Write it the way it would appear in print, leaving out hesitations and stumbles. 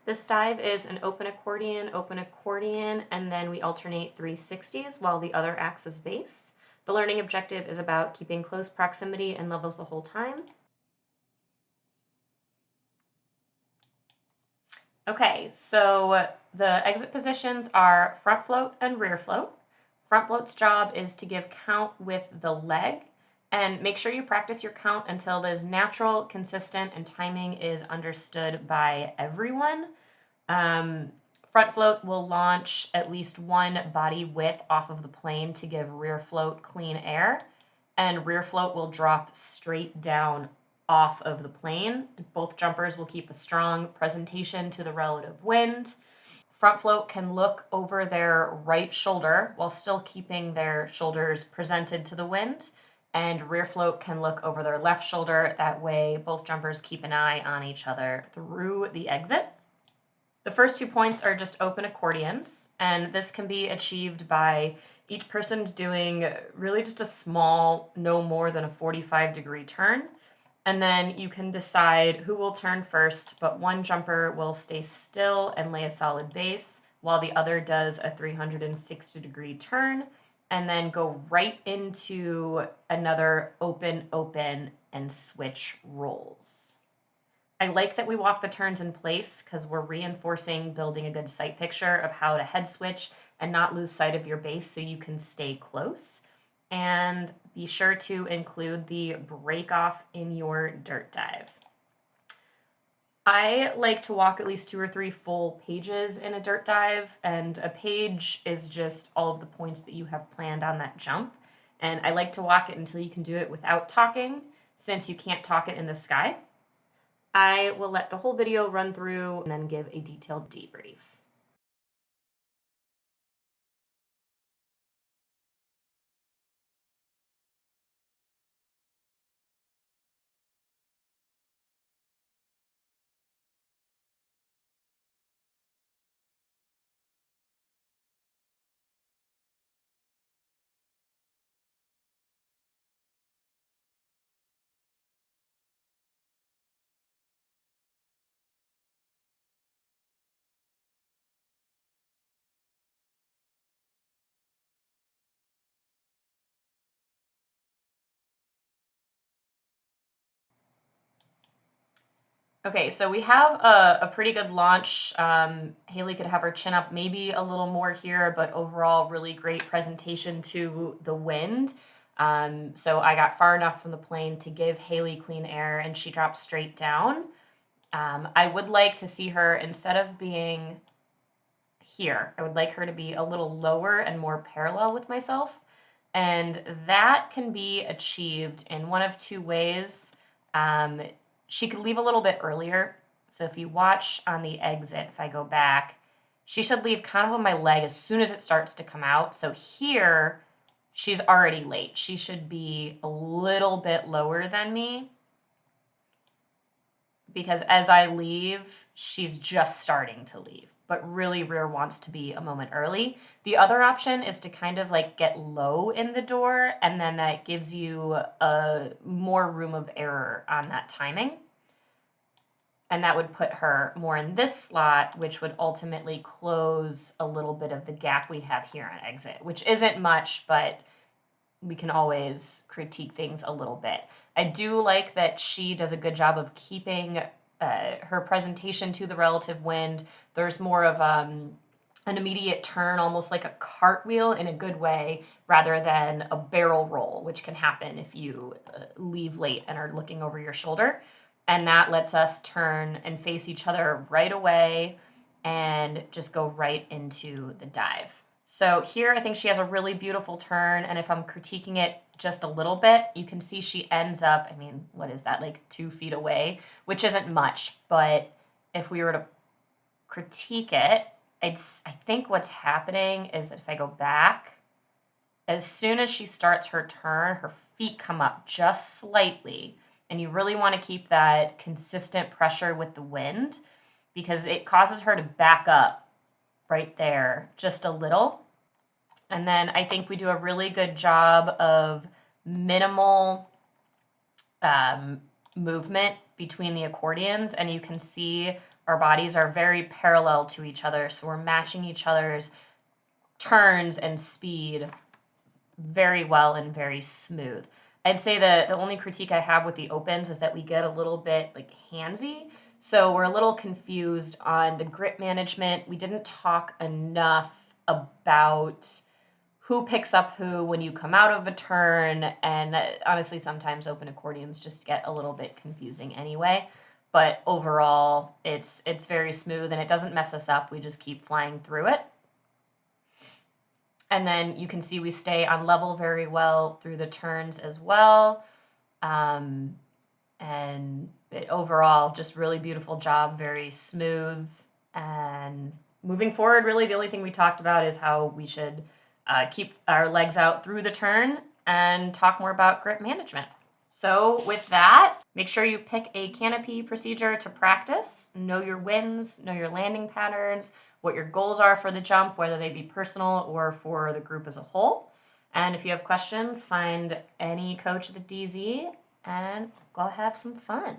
This dive is an open accordion, and then we alternate 360s while the other acts as base. The learning objective is about keeping close proximity and levels the whole time. Okay, so the exit positions are front float and rear float. Front float's job is to give count with the leg, and make sure you practice your count until it is natural, consistent, and timing is understood by everyone. Front float will launch at least one body width off of the plane to give rear float clean air, and rear float will drop straight down off of the plane. Both jumpers will keep a strong presentation to the relative wind. Front float can look over their right shoulder while still keeping their shoulders presented to the wind, and rear float can look over their left shoulder. That way, both jumpers keep an eye on each other through the exit. The first 2 points are just open accordions, and this can be achieved by each person doing really just a small, no more than a 45-degree turn. And then you can decide who will turn first, but one jumper will stay still and lay a solid base, while the other does a 360-degree turn, and then go right into another open, and switch rolls. I like that we walk the turns in place because we're reinforcing building a good sight picture of how to head switch and not lose sight of your base so you can stay close. And be sure to include the break off in your dirt dive. I like to walk at least 2 or 3 full pages in a dirt dive, and a page is just all of the points that you have planned on that jump. And I like to walk it until you can do it without talking, since you can't talk it in the sky. I will let the whole video run through and then give a detailed debrief. Okay, so we have a pretty good launch. Haley could have her chin up maybe a little more here, but overall, really great presentation to the wind. So I got far enough from the plane to give Haley clean air, and she dropped straight down. I would like to see her, instead of being here, I would like her to be a little lower and more parallel with myself. And that can be achieved in one of 2 ways. She could leave a little bit earlier. So if you watch on the exit, if I go back, she should leave kind of on my leg as soon as it starts to come out. So here, she's already late. She should be a little bit lower than me, because as I leave, she's just starting to leave. But really, rear wants to be a moment early. The other option is to kind of like get low in the door, and then that gives you a more room of error on that timing. And that would put her more in this slot, which would ultimately close a little bit of the gap we have here on exit, which isn't much, but we can always critique things a little bit. I do like that she does a good job of keeping her presentation to the relative wind. There's more of an immediate turn, almost like a cartwheel in a good way, rather than a barrel roll, which can happen if you leave late and are looking over your shoulder. And that lets us turn and face each other right away and just go right into the dive. So here I think she has a really beautiful turn, and if I'm critiquing it just a little bit, you can see she ends up, I mean, what is that, like 2 feet away, which isn't much, but if we were to critique it, I think what's happening is that if I go back, as soon as she starts her turn, her feet come up just slightly, and you really want to keep that consistent pressure with the wind, because it causes her to back up right there just a little. And then I think we do a really good job of minimal movement between the accordions, and you can see our bodies are very parallel to each other. So we're matching each other's turns and speed very well and very smooth. I'd say the only critique I have with the opens is that we get a little bit like handsy. So we're a little confused on the grip management. We didn't talk enough about who picks up who when you come out of a turn. And honestly, sometimes open accordions just get a little bit confusing anyway. But overall, it's very smooth and it doesn't mess us up. We just keep flying through it. And then you can see we stay on level very well through the turns as well. And overall, just really beautiful job, very smooth. And moving forward, really the only thing we talked about is how we should keep our legs out through the turn and talk more about grip management. So with that, make sure you pick a canopy procedure to practice. Know your wins, know your landing patterns, what your goals are for the jump, whether they be personal or for the group as a whole. And if you have questions, find any coach at the DZ and go have some fun.